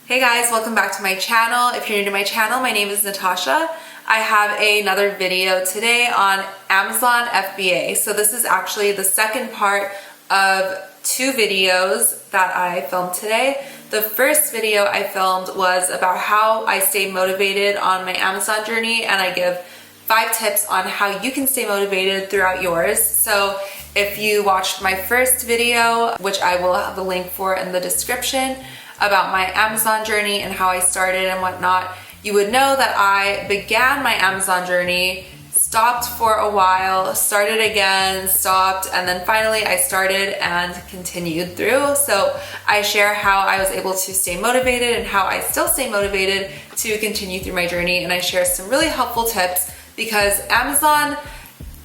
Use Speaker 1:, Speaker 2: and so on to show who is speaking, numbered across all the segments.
Speaker 1: Hey guys, welcome back to my channel. If you're new to my channel, my name is Natasha. I have another video today on Amazon FBA. So this is actually the second part of two videos that I filmed today. The first video I filmed was about how I stay motivated on my Amazon journey, and I give 5 tips on how you can stay motivated throughout yours. So if you watched my first video, which I will have a link for in the description, about my Amazon journey and how I started and whatnot, you would know that I began my Amazon journey, stopped for a while, started again, stopped, and then finally I started and continued through. So I share how I was able to stay motivated and how I still stay motivated to continue through my journey, and I share some really helpful tips because Amazon,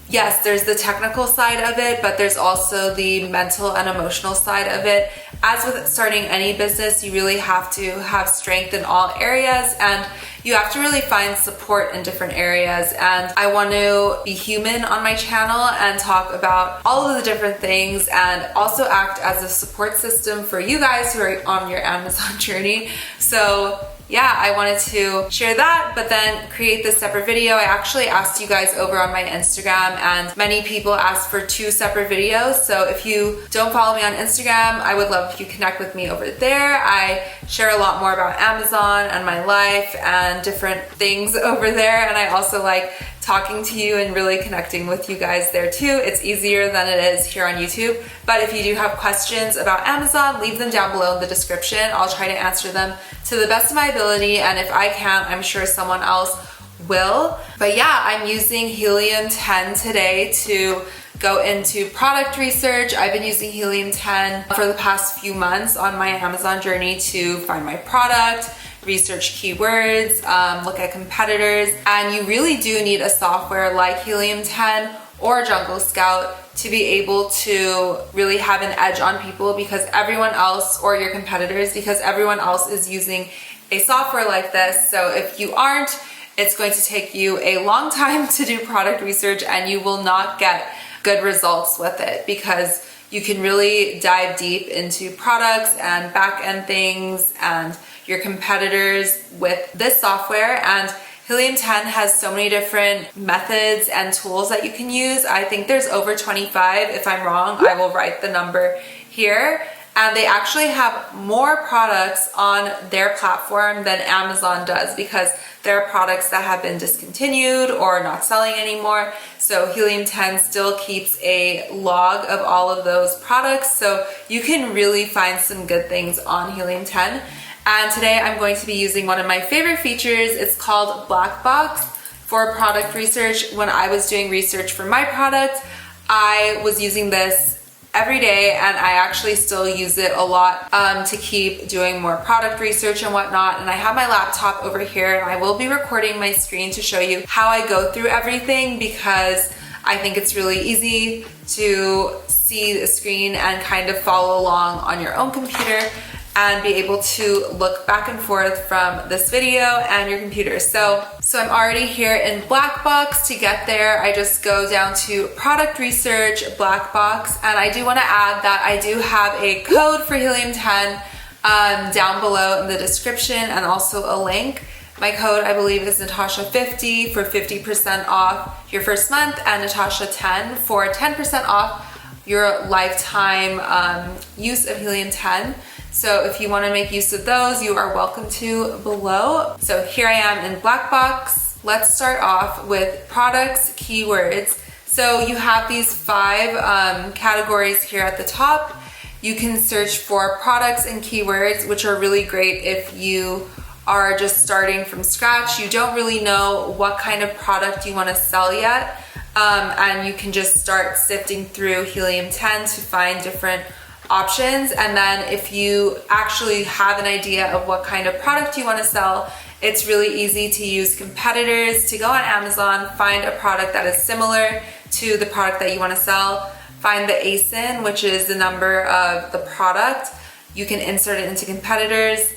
Speaker 1: yes, there's the technical side of it, but there's also the mental and emotional side of it. As with starting any business, you really have to have strength in all areas, and you have to really find support in different areas. And I want to be human on my channel and talk about all of the different things and also act as a support system for you guys who are on your Amazon journey. So yeah, I wanted to share that, but then create this separate video. I actually asked you guys over on my Instagram, and many people asked for 2 separate videos. So if you don't follow me on Instagram, I would love if you connect with me over there. I share a lot more about Amazon and my life and different things over there. And I also like talking to you and really connecting with you guys there too. It's easier than it is here on YouTube. But if you do have questions about Amazon, leave them down below in the description. I'll try to answer them to the best of my ability, and if I can't, I'm sure someone else will. But yeah, I'm using Helium 10 today to go into product research. I've been using Helium 10 for the past few months on my Amazon journey to find my product, research keywords, look at competitors, and you really do need a software like Helium 10 or Jungle Scout to be able to really have an edge on people, because everyone else, or your competitors, because everyone else is using a software like this. So if you aren't, it's going to take you a long time to do product research, and you will not get good results with it, because you can really dive deep into products and back-end things and your competitors with this software. And Helium 10 has so many different methods and tools that you can use. I think there's over 25. If I'm wrong, I will write the number here. And they actually have more products on their platform than Amazon does, because there are products that have been discontinued or not selling anymore. So Helium 10 still keeps a log of all of those products. So you can really find some good things on Helium 10. And today I'm going to be using one of my favorite features. It's called Blackbox for product research. When I was doing research for my product, I was using this every day, and I actually still use it a lot to keep doing more product research and whatnot. And I have my laptop over here, and I will be recording my screen to show you how I go through everything, because I think it's really easy to see the screen and kind of follow along on your own computer and be able to look back and forth from this video and your computer. So I'm already here in Blackbox. To get there, I just go down to product research, Blackbox, and I do want to add that I do have a code for Helium 10 down below in the description, and also a link. My code, I believe, is Natasha50 for 50% off your first month, and Natasha10 for 10% off your lifetime use of Helium 10. So if you want to make use of those, you are welcome to below. So here I am in Blackbox. Let's start off with products, keywords. So you have these 5 categories here at the top. You can search for products and keywords, which are really great if you are just starting from scratch. You don't really know what kind of product you want to sell yet. And you can just start sifting through Helium 10 to find different options. And then if you actually have an idea of what kind of product you want to sell, it's really easy to use competitors to go on Amazon, find a product that is similar to the product that you want to sell, find the ASIN, which is the number of the product. You can insert it into competitors,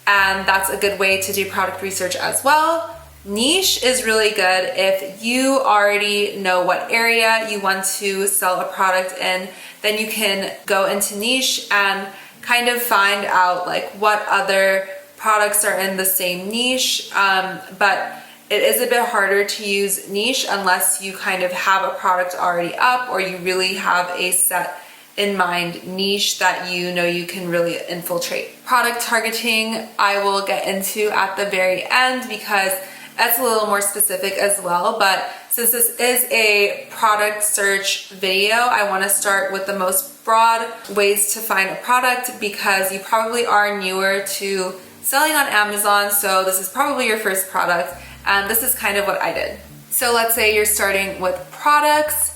Speaker 1: and that's a good way to do product research as well. Niche is really good if you already know what area you want to sell a product in. Then you can go into niche and kind of find out like what other products are in the same niche, but it is a bit harder to use niche unless you kind of have a product already up, or you really have a set in mind niche that you know you can really infiltrate. Product targeting I will get into at the very end because that's a little more specific as well, but since this is a product search video, I want to start with the most broad ways to find a product because you probably are newer to selling on Amazon, so this is probably your first product, and this is kind of what I did. So let's say you're starting with products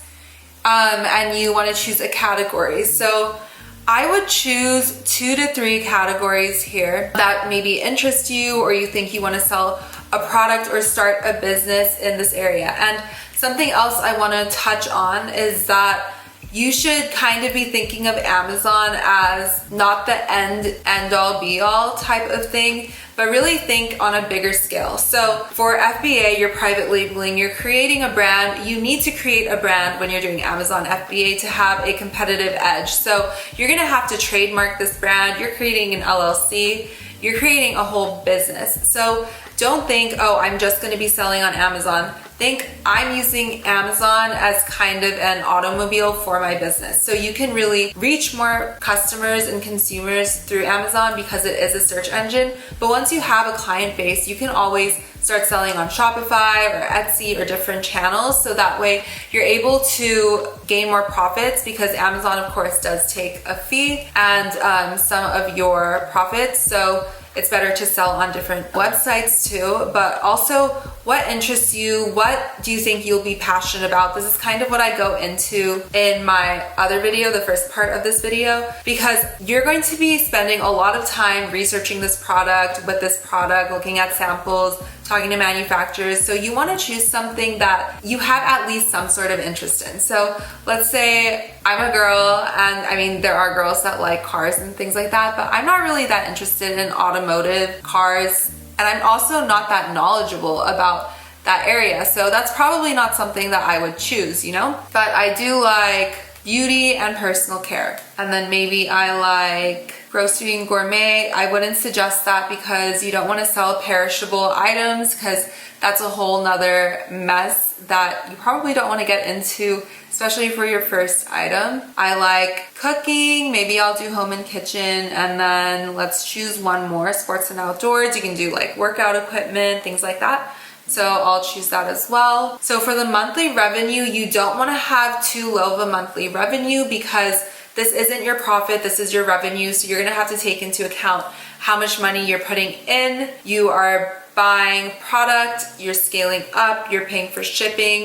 Speaker 1: and you want to choose a category. So I would choose 2 to 3 categories here that maybe interest you, or you think you want to sell a product or start a business in this area. And something else I want to touch on is that you should kind of be thinking of Amazon as not the end all be all type of thing, but really think on a bigger scale. So for FBA, you're private labeling, you're creating a brand. You need to create a brand when you're doing Amazon FBA to have a competitive edge. So you're gonna have to trademark this brand, you're creating an LLC, you're creating a whole business. So don't think, oh, I'm just gonna be selling on Amazon. Think I'm using Amazon as kind of an automobile for my business. So you can really reach more customers and consumers through Amazon because it is a search engine. But once you have a client base, you can always start selling on Shopify or Etsy or different channels. So that way you're able to gain more profits because Amazon, of course, does take a fee and some of your profits. So it's better to sell on different websites too, but also what interests you, what do you think you'll be passionate about? This is kind of what I go into in my other video, the first part of this video, because you're going to be spending a lot of time researching this product, with this product, looking at samples, talking to manufacturers. So you want to choose something that you have at least some sort of interest in. So let's say I'm a girl, and I mean, there are girls that like cars and things like that, but I'm not really that interested in automotive cars, and I'm also not that knowledgeable about that area. So that's probably not something that I would choose, you know? But I do like beauty and personal care. And then maybe I like grocery and gourmet. I wouldn't suggest that because you don't want to sell perishable items, because that's a whole nother mess that you probably don't want to get into, especially for your first item. I like cooking. Maybe I'll do home and kitchen. And then let's choose one more, sports and outdoors. You can do like workout equipment, things like that. So I'll choose that as well. So for the monthly revenue, you don't want to have too low of a monthly revenue because this isn't your profit, this is your revenue. So you're gonna have to take into account how much money you're putting in. You are buying product, you're scaling up, you're paying for shipping,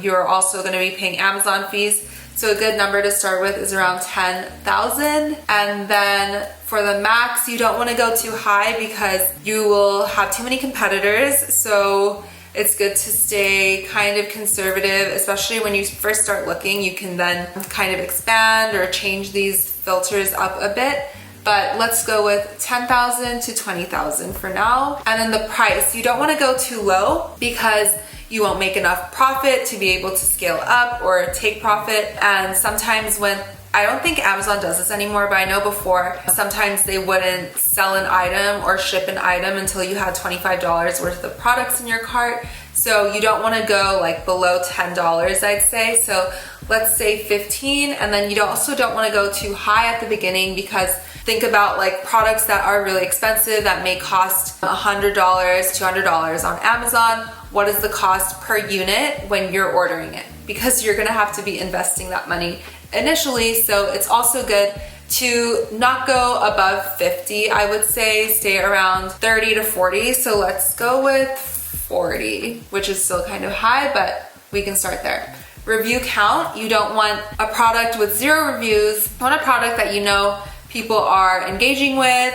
Speaker 1: you're also gonna be paying Amazon fees. So a good number to start with is around 10,000. And then for the max, you don't want to go too high because you will have too many competitors. So it's good to stay kind of conservative, especially when you first start looking. You can then kind of expand or change these filters up a bit. But let's go with 10,000 to 20,000 for now. And then the price, you don't want to go too low because you won't make enough profit to be able to scale up or take profit. And sometimes when, I don't think Amazon does this anymore, but I know before, sometimes they wouldn't sell an item or ship an item until you had $25 worth of products in your cart. So you don't want to go like below $10, I'd say. So let's say 15, and then you also don't want to go too high at the beginning because think about like products that are really expensive that may cost $100, $200 on Amazon. What is the cost per unit when you're ordering it? Because you're gonna have to be investing that money initially. So it's also good to not go above 50. I would say stay around 30 to 40. So let's go with 40, which is still kind of high, but we can start there. Review count, you don't want a product with 0 reviews. You want a product that you know people are engaging with,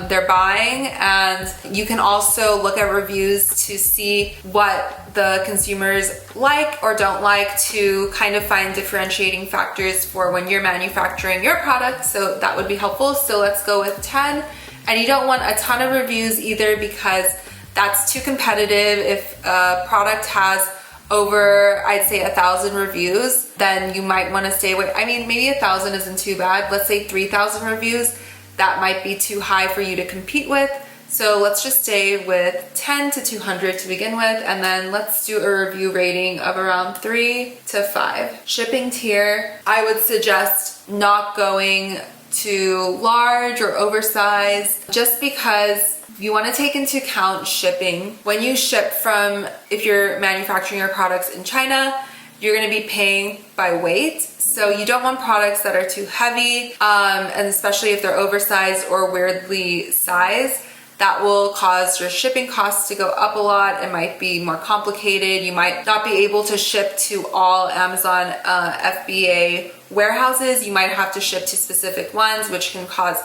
Speaker 1: they're buying, and you can also look at reviews to see what the consumers like or don't like to kind of find differentiating factors for when you're manufacturing your product. So that would be helpful. So let's go with 10. And you don't want a ton of reviews either because that's too competitive. If a product has over, I'd say 1,000 reviews, then you might want to stay away. I mean, maybe 1,000 isn't too bad. Let's say 3,000 reviews. That might be too high for you to compete with. So let's just stay with 10 to 200 to begin with, and then let's do a review rating of around 3 to 5. Shipping tier, I would suggest not going too large or oversized, just because you want to take into account shipping. When you ship from, if you're manufacturing your products in China, you're going to be paying by weight. So you don't want products that are too heavy, and especially if they're oversized or weirdly sized. That will cause your shipping costs to go up a lot. It might be more complicated. You might not be able to ship to all Amazon FBA warehouses. You might have to ship to specific ones, which can cause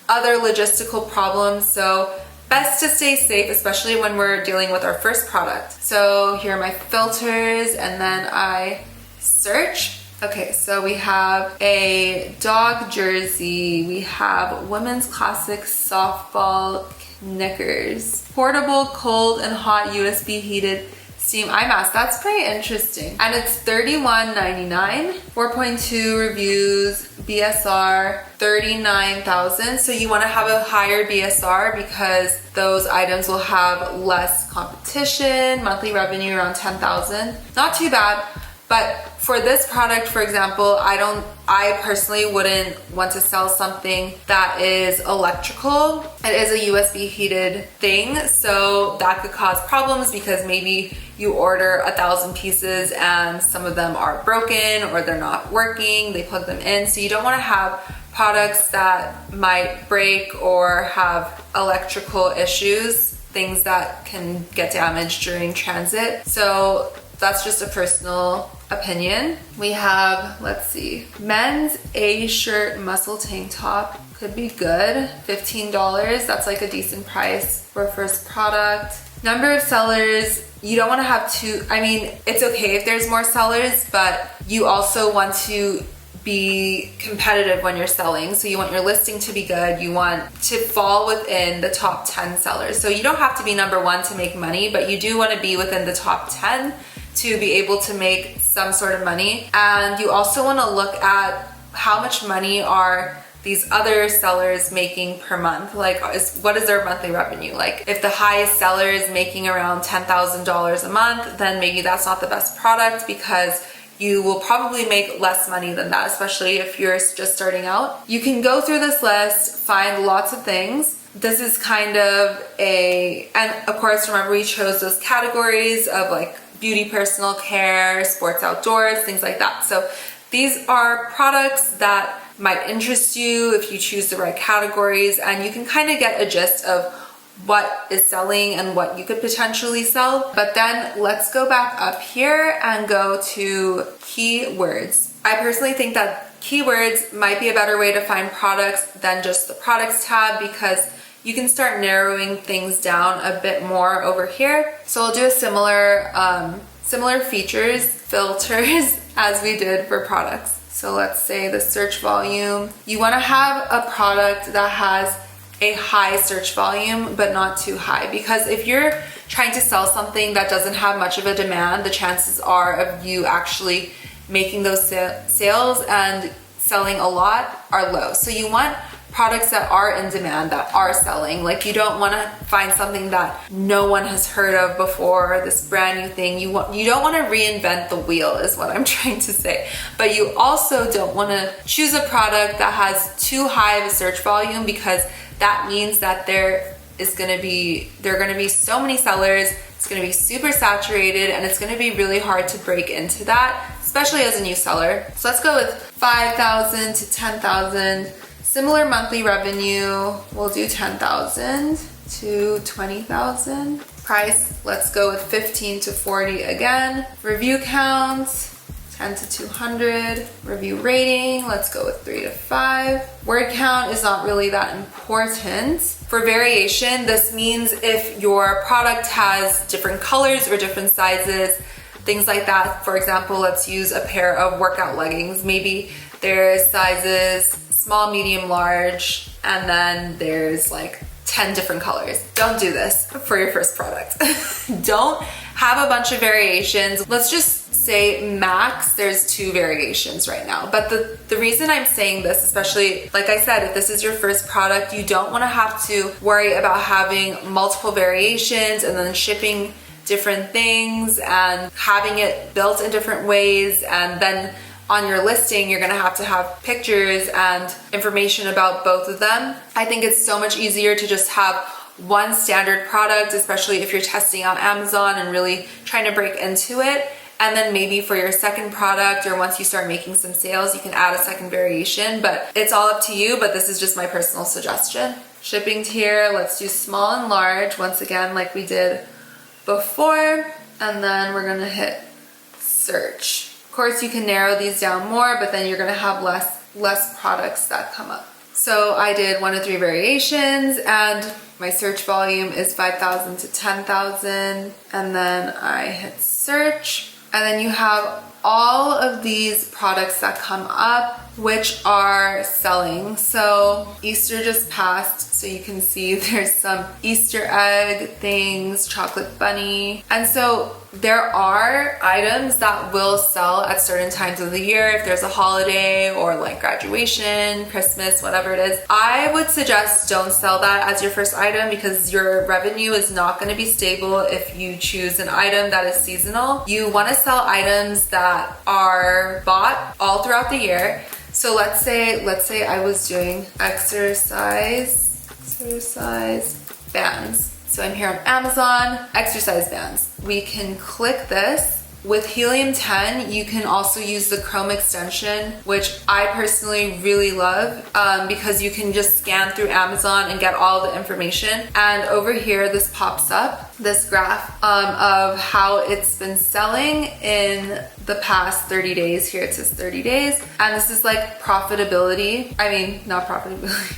Speaker 1: other logistical problems. So best to stay safe, especially when we're dealing with our first product. So here are my filters, and then I search. Okay, so we have a dog jersey. We have women's classic softball knickers, portable cold and hot USB heated steam eye mask. That's pretty interesting. And it's $31.99. 4.2 reviews, BSR 39,000. So you want to have a higher BSR because those items will have less competition. Monthly revenue around 10,000. Not too bad. But for this product, for example, I personally wouldn't want to sell something that is electrical. It is a USB heated thing, so that could cause problems because maybe you order 1,000 pieces and some of them are broken or they're not working, they plug them in. So you don't want to have products that might break or have electrical issues, things that can get damaged during transit. So that's just a personal opinion. We have, let's see, men's A-shirt muscle tank top. Could be good. $15. That's like a decent price for a first product. Number of sellers, you don't want to have too, I mean, it's okay if there's more sellers, but you also want to be competitive when you're selling. So you want your listing to be good. You want to fall within the top 10 sellers. So you don't have to be number 1 to make money, but you do want to be within the top 10 to be able to make some sort of money. And you also want to look at how much money are these other sellers making per month. Like, what is their monthly revenue? Like, if the highest seller is making around $10,000 a month, then maybe that's not the best product because you will probably make less money than that, especially if you're just starting out. You can go through this list, find lots of things. This is kind of and of course, remember we chose those categories of like beauty, personal care, sports, outdoors, things like that. So these are products that might interest you if you choose the right categories, and you can kind of get a gist of what is selling and what you could potentially sell. But then let's go back up here and go to keywords. I personally think that keywords might be a better way to find products than just the products tab, because you can start narrowing things down a bit more over here. So we'll do a similar features, filters as we did for products. So let's say the search volume. You want to have a product that has a high search volume, but not too high, because if you're trying to sell something that doesn't have much of a demand, the chances are of you actually making those sales and selling a lot are low. So you want products that are in demand, that are selling. Like, you don't want to find something that no one has heard of before, this brand new thing. You don't want to reinvent the wheel is what I'm trying to say. But you also don't want to choose a product that has too high of a search volume, because that means that there are going to be so many sellers. It's going to be super saturated, and it's going to be really hard to break into that, especially as a new seller. So let's go with 5,000 to 10,000. Similar monthly revenue, we'll do 10,000 to 20,000. Price, let's go with 15 to 40 again. Review count, 10 to 200. Review rating, let's go with 3 to 5. Word count is not really that important. For variation, this means if your product has different colors or different sizes, things like that. For example, let's use a pair of workout leggings. Maybe there's sizes small, medium, large, and then there's like 10 different colors. Don't do this for your first product. Don't have a bunch of variations. Let's just say max, there's 2 variations right now. But the reason I'm saying this, especially like I said, if this is your first product, you don't want to have to worry about having multiple variations and then shipping different things and having it built in different ways, and then on your listing you're gonna have to have pictures and information about both of them. I think it's so much easier to just have one standard product, especially if you're testing on Amazon and really trying to break into it. And then maybe for your second product, or once you start making some sales, you can add a second variation, but it's all up to you. But this is just my personal suggestion. Shipping tier, let's do small and large once again like we did before, and then we're gonna hit search. Of course you can narrow these down more, but then you're gonna have less products that come up. So I did 1 to 3 variations, and my search volume is 5,000 to 10,000, and then I hit search. And then you have all of these products that come up which are selling. So Easter just passed, so you can see there's some Easter egg things, chocolate bunny. And so there are items that will sell at certain times of the year if there's a holiday or like graduation, Christmas, whatever it is. I would suggest don't sell that as your first item because your revenue is not going to be stable if you choose an item that is seasonal. You want to sell items that are bought all throughout the year. So let's say I was doing exercise bands. So I'm here on Amazon, exercise bands. We can click this. With Helium 10, you can also use the Chrome extension, which I personally really love because you can just scan through Amazon and get all the information. And over here, this pops up, this graph of how it's been selling in the past 30 days. Here it says 30 days. And this is like profitability. I mean, not profitability.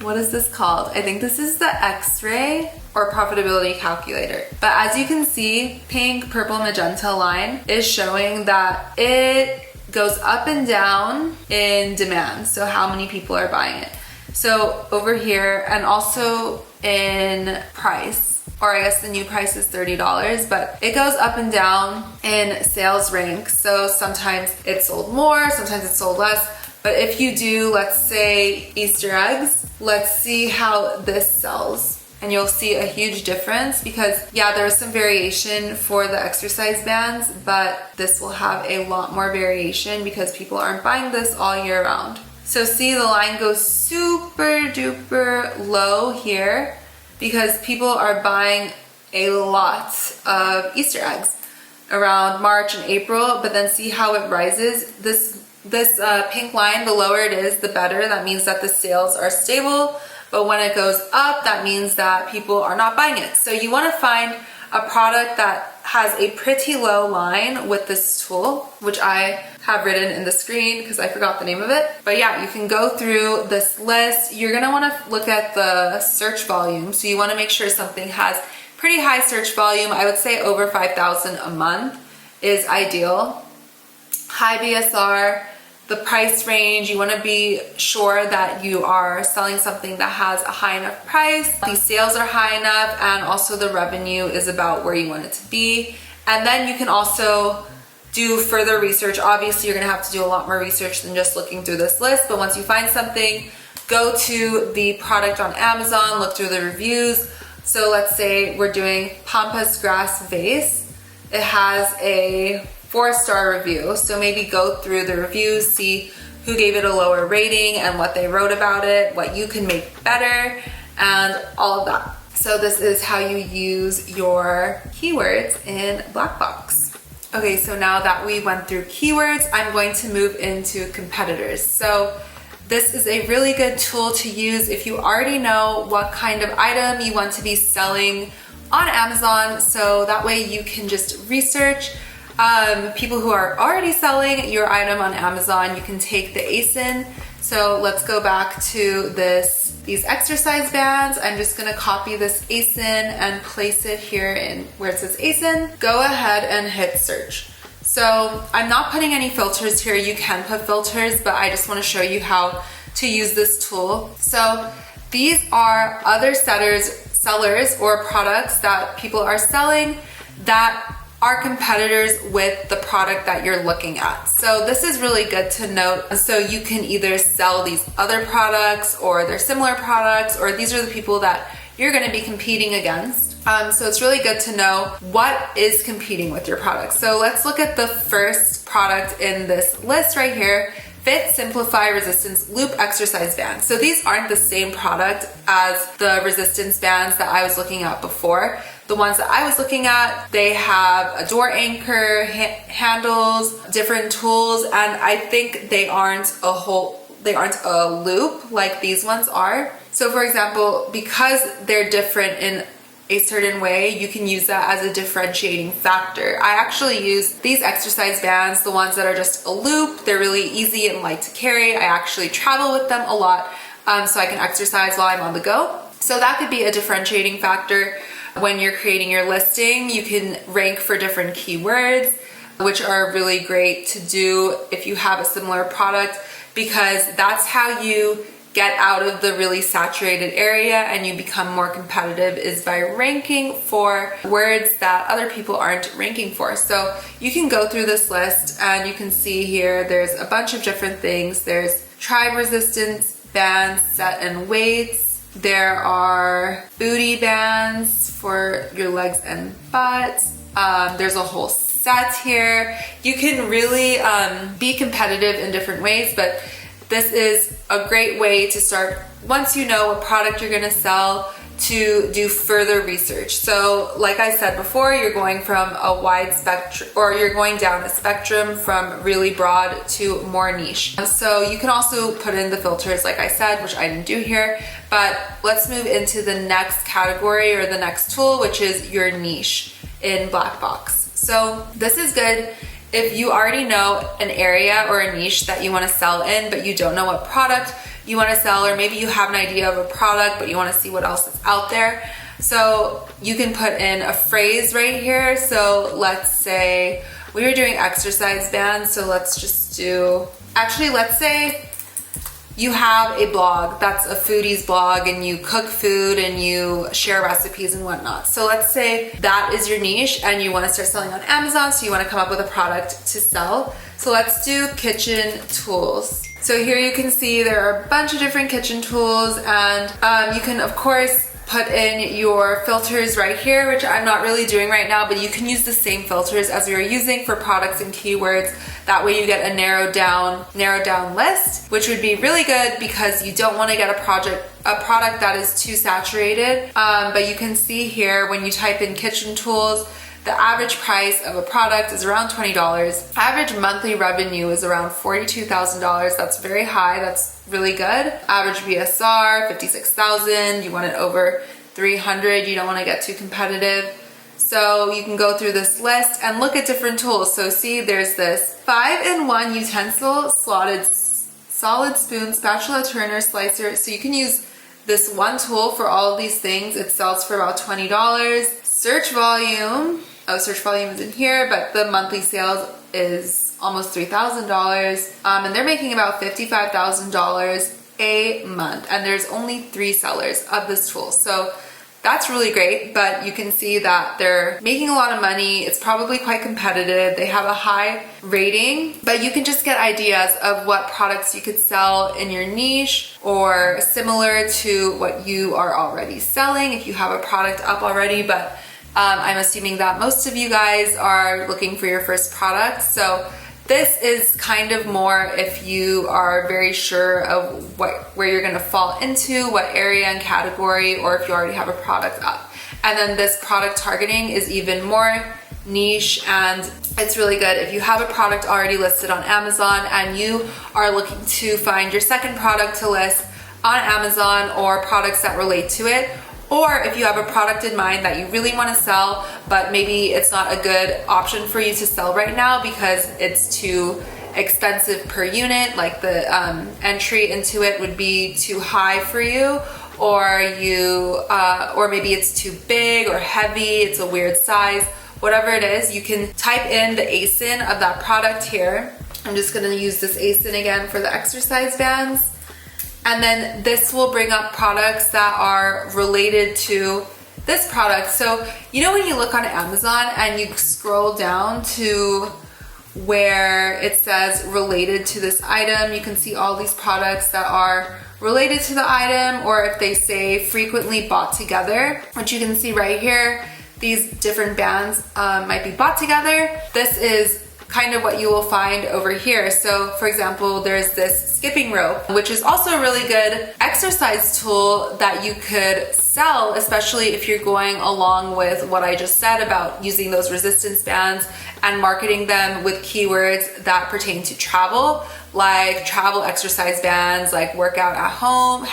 Speaker 1: What is this called? I think this is the X-ray or profitability calculator. But as you can see, pink, purple, magenta line is showing that it goes up and down in demand. So how many people are buying it. So over here, and also in price, or I guess the new price is $30, but it goes up and down in sales rank. So sometimes it's sold more, sometimes it's sold less. But if you do, let's say Easter eggs, let's see how this sells. And you'll see a huge difference because yeah, there's some variation for the exercise bands, but this will have a lot more variation because people aren't buying this all year round. So see, the line goes super duper low here because people are buying a lot of Easter eggs around March and April, but then see how it rises. This pink line, the lower it is, the better. That means that the sales are stable. But when it goes up, that means that people are not buying it. So you want to find a product that has a pretty low line with this tool, which I have written in the screen because I forgot the name of it. But yeah, you can go through this list. You're going to want to look at the search volume. So you want to make sure something has pretty high search volume. I would say over 5,000 a month is ideal. High BSR. The price range, you want to be sure that you are selling something that has a high enough price, the sales are high enough, and also the revenue is about where you want it to be. And then you can also do further research. Obviously, you're going to have to do a lot more research than just looking through this list, but once you find something, go to the product on Amazon, look through the reviews. So let's say we're doing Pampas Grass Vase. It has a 4-star review, so maybe go through the reviews, see who gave it a lower rating and what they wrote about it, what you can make better, and all of that. So this is how you use your keywords in Blackbox. Okay, so now that we went through keywords, I'm going to move into competitors. So this is a really good tool to use if you already know what kind of item you want to be selling on Amazon, so that way you can just research people who are already selling your item on Amazon. You can take the ASIN. So let's go back to these exercise bands. I'm just gonna copy this ASIN and place it here in where it says ASIN. Go ahead and hit search. So I'm not putting any filters here. You can put filters, but I just wanna show you how to use this tool. So these are other sellers or products that people are selling that are competitors with the product that you're looking at. So this is really good to note. So you can either sell these other products or they're similar products, or these are the people that you're going to be competing against. So it's really good to know what is competing with your product. So let's look at the first product in this list right here. Fit, Simplify, Resistance Loop Exercise Bands. So these aren't the same product as the resistance bands that I was looking at before. The ones that I was looking at, they have a door anchor, handles, different tools, and I think they aren't a loop like these ones are. So for example, because they're different in a certain way, you can use that as a differentiating factor. I actually use these exercise bands, the ones that are just a loop. They're really easy and light to carry. I actually travel with them a lot, so I can exercise while I'm on the go. So that could be a differentiating factor. When you're creating your listing, you can rank for different keywords, which are really great to do if you have a similar product, because that's how you get out of the really saturated area and you become more competitive, is by ranking for words that other people aren't ranking for. So you can go through this list and you can see here there's a bunch of different things. There's tribe resistance bands, set and weights. There are booty bands for your legs and butt. There's a whole set here. You can really be competitive in different ways, but this is a great way to start, once you know what product you're gonna sell, to do further research. So like I said before, you're going from a wide spectrum, or you're going down a spectrum from really broad to more niche. So you can also put in the filters like I said, which I didn't do here, but let's move into the next category or the next tool, which is your niche in Blackbox. So this is good if you already know an area or a niche that you want to sell in, but you don't know what product you want to sell, or maybe you have an idea of a product, but you want to see what else is out there. So you can put in a phrase right here. So let's say we were doing exercise bands. So let's just do, actually, let's say you have a blog that's a foodie's blog and you cook food and you share recipes and whatnot. So let's say that is your niche and you want to start selling on Amazon, so you want to come up with a product to sell. So let's do kitchen tools. So here you can see there are a bunch of different kitchen tools, and you can of course put in your filters right here, which I'm not really doing right now, but you can use the same filters as we were using for products and keywords. That way you get a narrowed down list, which would be really good because you don't want to get a product that is too saturated. But you can see here when you type in kitchen tools, the average price of a product is around $20. Average monthly revenue is around $42,000. That's very high. That's really good. Average BSR, 56,000. You want it over 300. You don't want to get too competitive. So you can go through this list and look at different tools. So see, there's this 5-in-1 utensil, solid spoon, spatula, turner, slicer. So you can use this one tool for all of these things. It sells for about $20. Search volume. Oh, search volume is in here, but the monthly sales is almost $3,000. And they're making about $55,000 a month. And there's only 3 sellers of this tool. So that's really great, but you can see that they're making a lot of money. It's probably quite competitive. They have a high rating, but you can just get ideas of what products you could sell in your niche or similar to what you are already selling if you have a product up already. But I'm assuming that most of you guys are looking for your first product. So this is kind of more if you are very sure of where you're gonna fall into, what area and category, or if you already have a product up. And then this product targeting is even more niche, and it's really good if you have a product already listed on Amazon and you are looking to find your second product to list on Amazon or products that relate to it. Or if you have a product in mind that you really want to sell, but maybe it's not a good option for you to sell right now because it's too expensive per unit, like the entry into it would be too high for you, or maybe it's too big or heavy, it's a weird size, whatever it is, you can type in the ASIN of that product here. I'm just going to use this ASIN again for the exercise bands. And then this will bring up products that are related to this product. So you know when you look on Amazon and you scroll down to where it says related to this item, you can see all these products that are related to the item, or if they say frequently bought together, which you can see right here, these different bands might be bought together. This is kind of what you will find over here. So for example, there's this skipping rope, which is also a really good exercise tool that you could sell, especially if you're going along with what I just said about using those resistance bands and marketing them with keywords that pertain to travel, like travel exercise bands, like workout at home,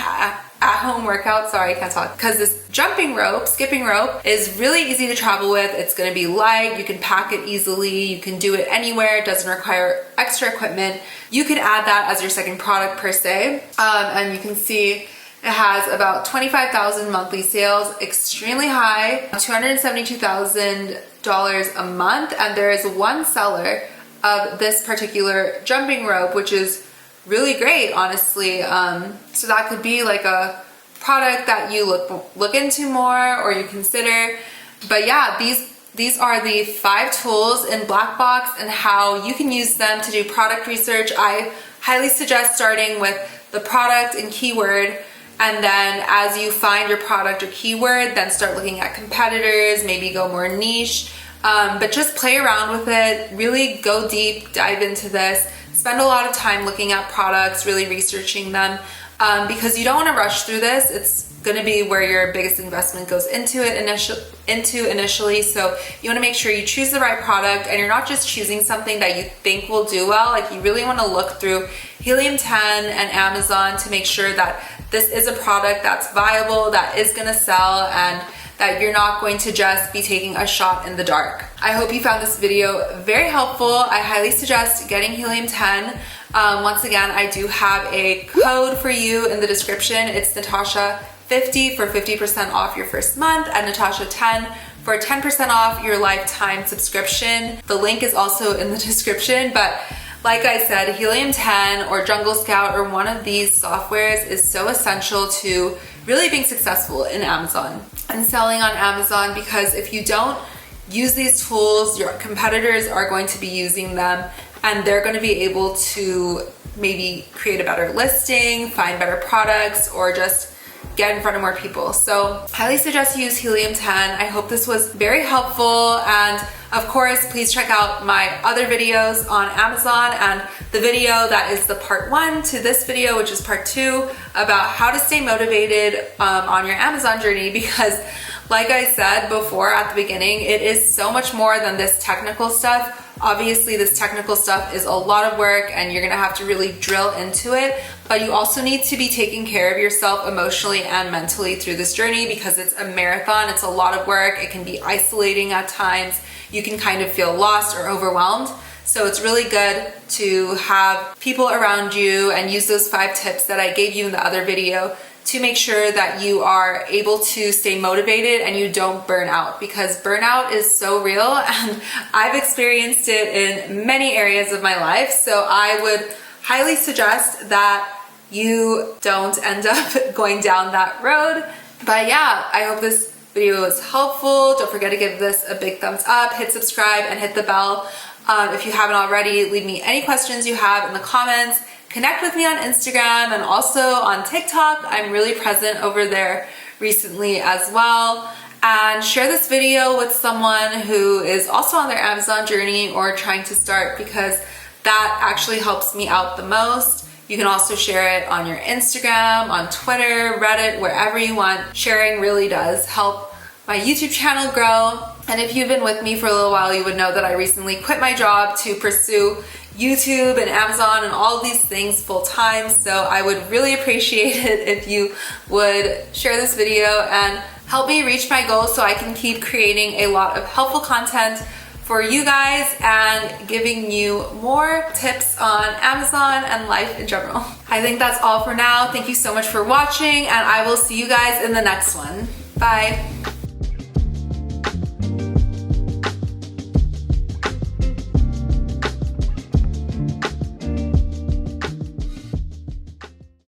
Speaker 1: workout, sorry, I can't talk. Because this jumping rope, skipping rope, is really easy to travel with. It's gonna be light, you can pack it easily, you can do it anywhere, it doesn't require extra equipment. You could add that as your second product per se. And you can see it has about 25,000 monthly sales, extremely high, $272,000 a month. And there is one seller of this particular jumping rope, which is really great, honestly. So that could be like a product that you look into more or you consider. But yeah, these are the 5 tools in Blackbox and how you can use them to do product research. I highly suggest starting with the product and keyword, and then as you find your product or keyword, then start looking at competitors, maybe go more niche, but just play around with it, really go deep, dive into this. Spend a lot of time looking at products, really researching them, because you don't want to rush through this. It's going to be where your biggest investment goes into initially. So you want to make sure you choose the right product, and you're not just choosing something that you think will do well. Like, you really want to look through Helium 10 and Amazon to make sure that this is a product that's viable, that is going to sell, and that you're not going to just be taking a shot in the dark. I hope you found this video very helpful. I highly suggest getting Helium 10. Once again, I do have a code for you in the description. It's Natasha 50 for 50% off your first month, and Natasha 10 for 10% off your lifetime subscription. The link is also in the description, but like I said, Helium 10 or Jungle Scout or one of these softwares is so essential to really being successful in Amazon and selling on Amazon, because if you don't use these tools, your competitors are going to be using them, and they're going to be able to maybe create a better listing, find better products, or just get in front of more people. So highly suggest you use Helium 10. I hope this was very helpful, and of course, please check out my other videos on Amazon and the video that is the part 1 to this video, which is part 2, about how to stay motivated on your Amazon journey, because like I said before at the beginning, it is so much more than this technical stuff. Obviously, this technical stuff is a lot of work and you're gonna have to really drill into it, but you also need to be taking care of yourself emotionally and mentally through this journey, because it's a marathon, it's a lot of work, it can be isolating at times, you can kind of feel lost or overwhelmed. So it's really good to have people around you and use those 5 tips that I gave you in the other video to make sure that you are able to stay motivated and you don't burn out, because burnout is so real and I've experienced it in many areas of my life. So I would highly suggest that you don't end up going down that road. But yeah, I hope this video was helpful. Don't forget to give this a big thumbs up, hit subscribe, and hit the bell. If you haven't already, leave me any questions you have in the comments. Connect with me on Instagram and also on TikTok. I'm really present over there recently as well. And share this video with someone who is also on their Amazon journey or trying to start, because that actually helps me out the most. You can also share it on your Instagram, on Twitter, Reddit, wherever you want. Sharing really does help my YouTube channel grow. And if you've been with me for a little while, you would know that I recently quit my job to pursue YouTube and Amazon and all these things full time. So I would really appreciate it if you would share this video and help me reach my goals so I can keep creating a lot of helpful content for you guys and giving you more tips on Amazon and life in general. I think that's all for now. Thank you so much for watching, and I will see you guys in the next one. Bye.